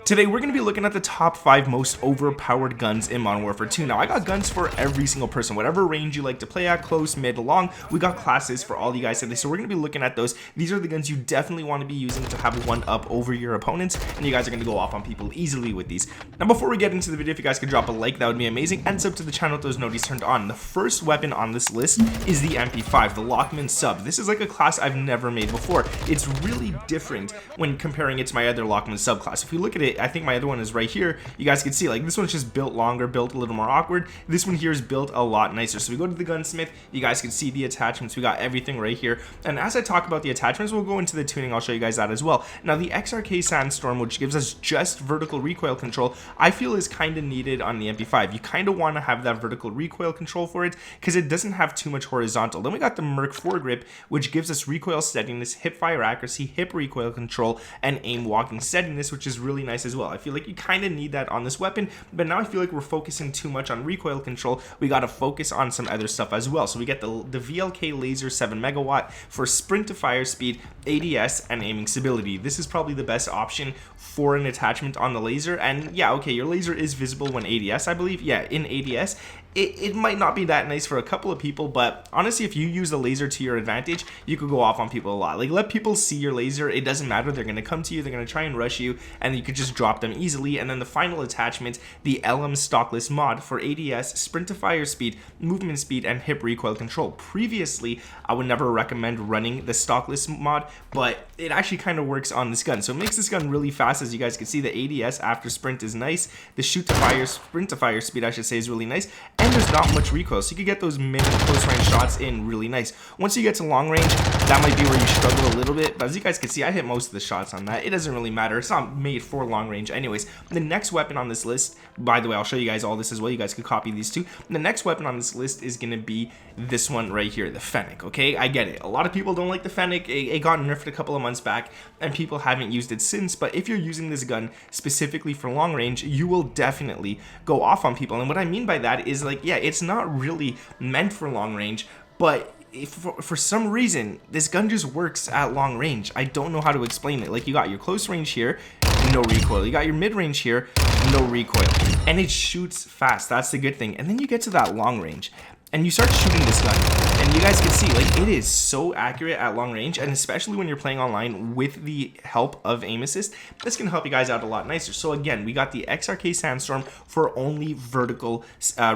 Today we're going to be looking at the top 5 most overpowered guns in Modern Warfare 2. Now I got guns for every single person, whatever range you like to play at, close, mid, long. We got classes for all you guys today, so we're going to be looking at those. These are the guns you definitely want to be using to have one up over your opponents, and you guys are going to go off on people easily with these. Now before we get into the video, if you guys could drop a like, that would be amazing, and sub to the channel with those notifications turned on. The first weapon on this list is the MP5, the LACHMANN sub. This is like a class I've never made before. It's really different when comparing it to my other LACHMANN subclass. If we look at it, I think my other one is right here. You guys can see, like, this one's just built longer, built a little more awkward. This one here is built a lot nicer. So we go to the gunsmith, you guys can see the attachments. We got everything right here, and as I talk about the attachments, we'll go into the tuning. I'll show you guys that as well. Now the XRK SANDSTORM, which gives us just vertical recoil control, I feel is kind of needed on the MP5. You kind of want to have that vertical recoil control for it because it doesn't have too much horizontal. Then we got the MERC FOREGRIP, which gives us recoil steadiness, hip fire accuracy, hip recoil control, and aim walking steadiness, which is really nice as well. I feel like you kind of need that on this weapon, but now I feel like we're focusing too much on recoil control. We got to focus on some other stuff as well. So we get the VLK laser 7 megawatt for sprint to fire speed, ADS, and aiming stability. This is probably the best option for an attachment on the laser. And yeah, okay, your laser is visible when ADS, I believe. Yeah, in ADS. It might not be that nice for a couple of people, but honestly, if you use the laser to your advantage, you could go off on people a lot. Like, let people see your laser. It doesn't matter. They're going to come to you. They're going to try and rush you, and you could just drop them easily. And then the final attachment, the LM STOCKLESS mod for ADS, sprint to fire speed, movement speed, and hip recoil control. Previously, I would never recommend running the STOCKLESS mod, but it actually kind of works on this gun. So it makes this gun really fast. As you guys can see, the ADS after sprint is nice. The shoot to fire, sprint to fire speed, I should say, is really nice. And there's not much recoil, so you can get those mid and close range shots in really nice. Once you get to long range, that might be where you struggle a little bit, but as you guys can see, I hit most of the shots on that. It doesn't really matter. It's not made for long range anyways. The next weapon on this list, by the way, I'll show you guys all this as well. You guys could copy these too. The next weapon on this list is going to be this one right here, the FENNEC. Okay, I get it. A lot of people don't like the FENNEC. It got nerfed a couple of months back, and people haven't used it since, but if you're using this gun specifically for long range, you will definitely go off on people. And what I mean by that is, like, yeah, it's not really meant for long range, but if for some reason this gun just works at long range. I don't know how to explain it. Like, you got your close range here, no recoil. You got your mid range here, no recoil, and it shoots fast. That's the good thing. And then you get to that long range and you start shooting this gun, and you guys can see, like, it is so accurate at long range, and especially when you're playing online with the help of aim assist, this can help you guys out a lot nicer. So again, we got the XRK SANDSTORM for only vertical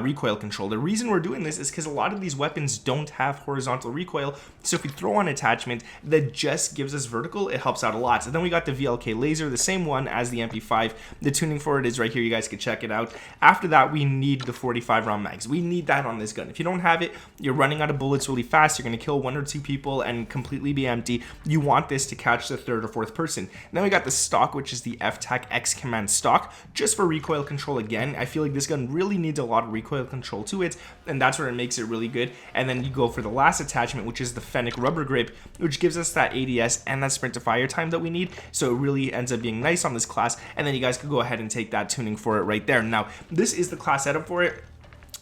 recoil control. The reason we're doing this is because a lot of these weapons don't have horizontal recoil, so if we throw on attachment that just gives us vertical, it helps out a lot. So then we got the VLK laser, the same one as the MP5. The tuning for it is right here. You guys can check it out. After that, we need the 45 round mags. We need that on this gun. If you don't have it, you're running out of bullets really fast. You're going to kill 1 or 2 people and completely be empty. You want this to catch the 3rd or 4th person. Then we got the stock, which is the FTAC XCOMMAND stock, just for recoil control again. I feel like this gun really needs a lot of recoil control to it, and that's where it makes it really good. And then you go for the last attachment, which is the FENNEC rubber grip, which gives us that ADS and that sprint to fire time that we need. So it really ends up being nice on this class. And then you guys could go ahead and take that tuning for it right there. Now, this is the class setup for it.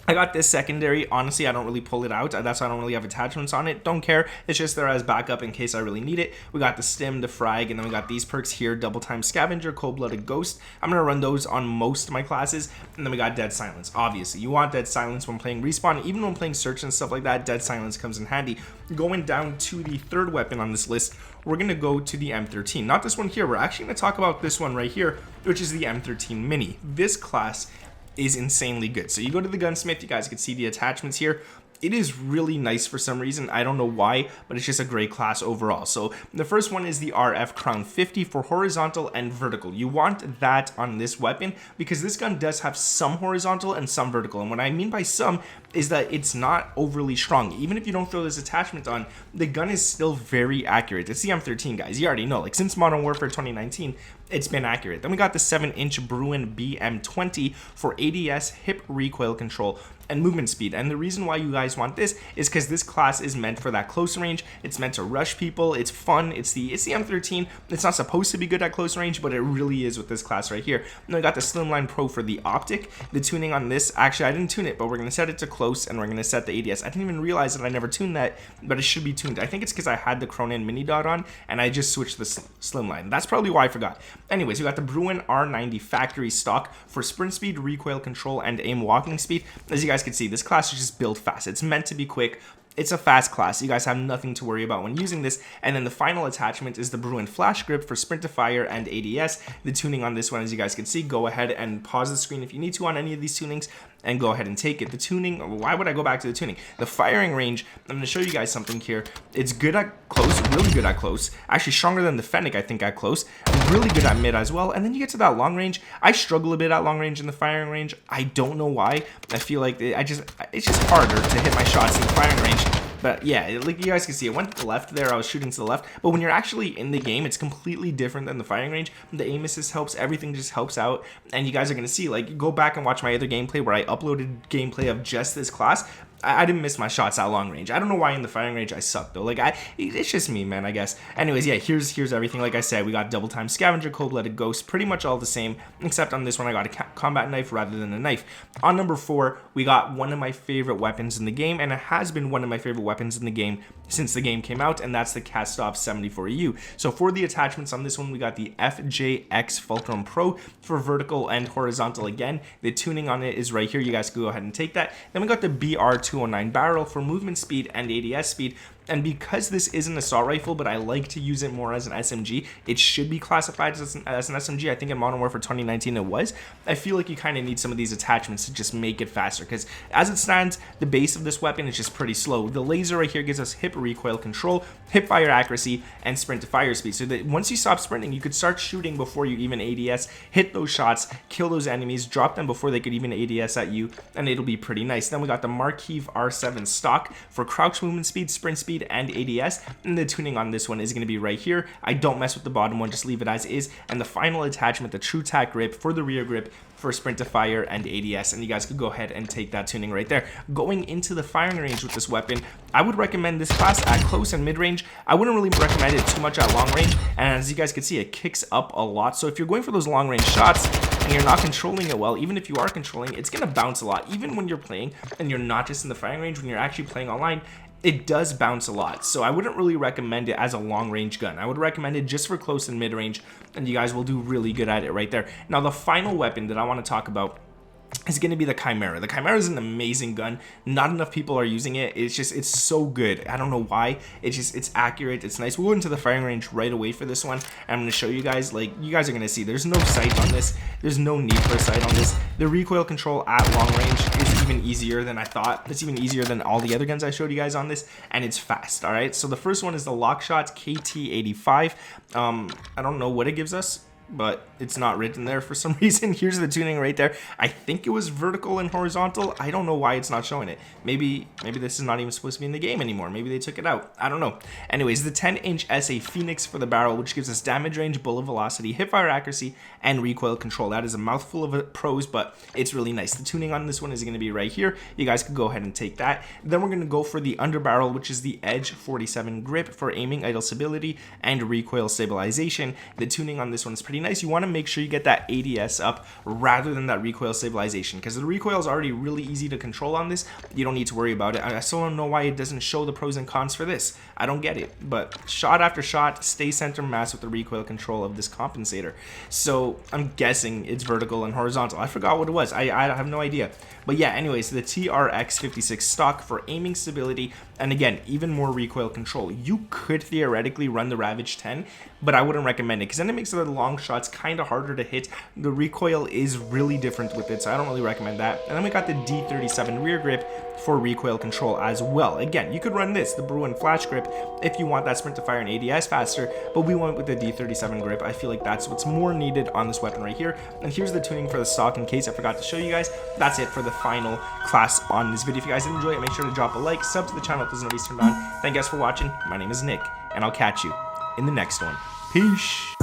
I got this secondary. Honestly, I don't really pull it out. That's why I don't really have attachments on it. Don't care. It's just there as backup in case I really need it. We got the stim, the frag, and then we got these perks here: double time scavenger, cold-blooded ghost. I'm gonna run those on most of my classes. And then we got dead silence. Obviously, you want dead silence when playing respawn. Even when playing search and stuff like that, dead silence comes in handy. Going down to the 3rd weapon on this list, we're gonna go to the M13. Not this one here. We're actually gonna talk about this one right here, which is the M13 Mini. This class is insanely good. So you go to the gunsmith, you guys can see the attachments here. It is really nice for some reason. I don't know why, but it's just a great class overall. So the first one is the RF Crown 50 for horizontal and vertical. You want that on this weapon because this gun does have some horizontal and some vertical. And what I mean by some is that it's not overly strong. Even if you don't throw this attachment on, the gun is still very accurate. It's the M13, guys. You already know, like, since Modern Warfare 2019, it's been accurate. Then we got the 7-inch BRUEN BM20 for ADS, hip recoil control, and movement speed. And the reason why you guys want this is because this class is meant for that close range. It's meant to rush people. It's fun. It's the M13. It's not supposed to be good at close range, but it really is with this class right here. And I got the Slimline Pro for the optic. The tuning on this, actually, I didn't tune it, but we're gonna set it to close, and we're gonna set the ADS. I didn't even realize that I never tuned that, but it should be tuned. I think it's because I had the CRONEN mini dot on, and I just switched the Slimline. That's probably why I forgot. Anyways, we got the BRUEN R90 factory stock for sprint speed, recoil control, and aim walking speed. As you guys can see, this class is just built fast. It's meant to be quick. It's a fast class. You guys have nothing to worry about when using this. And then the final attachment is the BRUEN flash grip for sprint to fire and ADS. The tuning on this one, as you guys can see, go ahead and pause the screen if you need to on any of these tunings and go ahead and take it. The tuning, why would I go back to the tuning? The firing range, I'm going to show you guys something here. It's good at close, really good at close. Actually stronger than the FENNEC, I think, at close. Really good at mid as well. And then you get to that long range. I struggle a bit at long range in the firing range. I don't know why. I feel like it's just harder to hit my shots in the firing range. But yeah, like you guys can see, it went to the left there. I was shooting to the left. But when you're actually in the game, it's completely different than the firing range. The aim assist helps. Everything just helps out. And you guys are going to see, like, go back and watch my other gameplay where I uploaded gameplay of just this class. I didn't miss my shots at long range. I don't know why in the firing range I suck though. Like it's just me, man, I guess. Anyways, yeah, here's everything. Like I said, we got double time scavenger, cold-blooded ghost, pretty much all the same, except on this one I got a combat knife rather than a knife. On number 4, we got one of my favorite weapons in the game, and it has been one of my favorite weapons in the game since the game came out, and that's the KASTOV 74U. So for the attachments on this one, we got the FJX Fulcrum Pro for vertical and horizontal again. The tuning on it is right here. You guys can go ahead and take that. Then we got the BR209 barrel for movement speed and ADS speed. And because this is an assault rifle, but I like to use it more as an SMG, it should be classified as an SMG. I think in Modern Warfare 2019 it was. I feel like you kind of need some of these attachments to just make it faster, because as it stands, the base of this weapon is just pretty slow. The laser right here gives us hip recoil control, hip fire accuracy, and sprint to fire speed. So that once you stop sprinting, you could start shooting before you even ADS, hit those shots, kill those enemies, drop them before they could even ADS at you, and it'll be pretty nice. Then we got the Marquise R7 stock for crouch movement speed, sprint speed, and ADS, and the tuning on this one is going to be right here. I don't mess with the bottom one, just leave it as is. And the final attachment, the TRUE-TAC grip for the rear grip for sprint to fire and ADS, and you guys could go ahead and take that tuning right there. Going into the firing range with this weapon, I would recommend this class at close and mid range. I wouldn't really recommend it too much at long range, and as you guys can see, it kicks up a lot. So if you're going for those long range shots and you're not controlling it well, even if you are controlling, it's going to bounce a lot. Even when you're playing and you're not just in the firing range, when you're actually playing online, it does bounce a lot. So I wouldn't really recommend it as a long range gun. I would recommend it just for close and mid range, and you guys will do really good at it right there. Now the final weapon that I want to talk about is going to be the CHIMERA. The CHIMERA is an amazing gun. Not enough people are using it. It's so good. I don't know why. It's accurate. It's nice. We'll go into the firing range right away for this one. And I'm going to show you guys, like, you guys are going to see there's no sight on this. There's no need for a sight on this. The recoil control at long range is even easier than I thought. It's even easier than all the other guns I showed you guys on this, and it's fast. All right, so the first one is the LOCKSHOT KT85. I don't know what it gives us, but it's not written there for some reason. Here's the tuning right there. I think it was vertical and horizontal. I don't know why it's not showing it. Maybe this is not even supposed to be in the game anymore. Maybe they took it out. I don't know. Anyways, the 10-inch SA FENNEC for the barrel, which gives us damage range, bullet velocity, hip fire accuracy, and recoil control. That is a mouthful of pros, but it's really nice. The tuning on this one is going to be right here. You guys can go ahead and take that. Then we're going to go for the underbarrel, which is the Edge 47 grip for aiming, idle stability, and recoil stabilization. The tuning on this one is pretty nice. You want to make sure you get that ADS up rather than that recoil stabilization, because the recoil is already really easy to control on this. You don't need to worry about it. I still don't know why it doesn't show the pros and cons for this. I don't get it. But shot after shot, stay center mass with the recoil control of this compensator. So I'm guessing it's vertical and horizontal. I forgot what it was. I have no idea. But yeah, anyways, the TRX56 stock for aiming stability, and again, even more recoil control. You could theoretically run the Ravage 10, but I wouldn't recommend it, because then it makes the long shots kind of harder to hit. The recoil is really different with it, so I don't really recommend that. And then we got the D37 rear grip for recoil control as well. Again, you could run this, the BRUEN flash grip, if you want that sprint to fire and ADS faster, but we went with the D37 grip. I feel like that's what's more needed on this weapon right here. And here's the tuning for the stock in case I forgot to show you guys. That's it for the final class on this video. If you guys did enjoy it, make sure to drop a like, sub to the channel if those notifications turned on. Thank you guys for watching. My name is Nick, and I'll catch you in the next one. Peace.